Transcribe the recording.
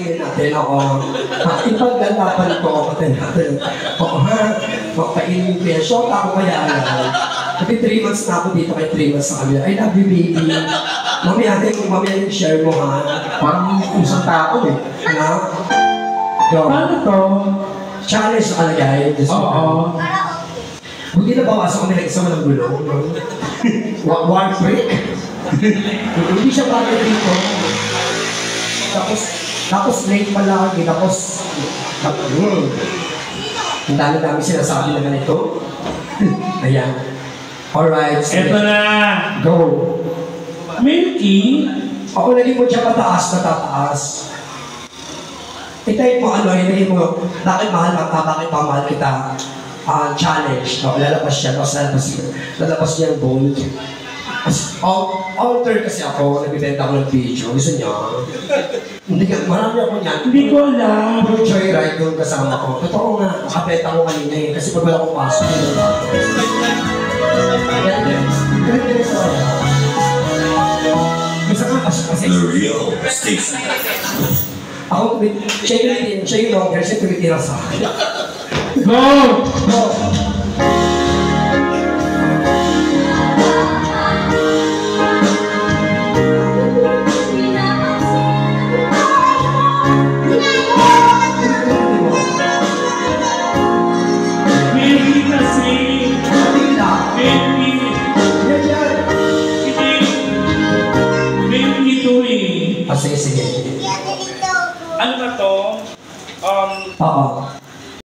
tingin natin, ako. Ipagdalapan ko, natin. Oo ha, makainin ko yan. Short ako kaya yan. Kasi 3 months na ako dito, kaya 3 months sa kanila. I love you, baby. Mamaya yung share mo ha. Parang isang tao eh. Ha? Paano to? Challenge na kalagay. Oo. Hindi na bawasan kami ng isang walang gulong. One break. Hindi siya bagay dito. Tapos late pa lagi. Tapos, ang dami-dami sinasabi na ganito. Ayan. Alright. Eto na. Go. Milky. Ako naging mo siya pataas na tataas. Itayin mo ano, itayin mo, bakit mahal ka, bakit pa mahal kita? Challenge. No? Lalabas siya, lalabas niya ang gold. Alter kasi ako, nagbibenta ko ng video. Gusto niya? Hindi ka, marami ako niyan. Hindi ko alam. Puro joyride yung kasama ko. Totoo nga, nakabenta ko kanina eh. Kasi pag wala akong pasok, yun lang. Ganyan sa kanya. Minsan nga kasi... The real station. Ako, siya yung longer, siya tumitira sa akin. Go! Go! Milky kasi. Milky to eh. Sige. Ano ba to? Oo.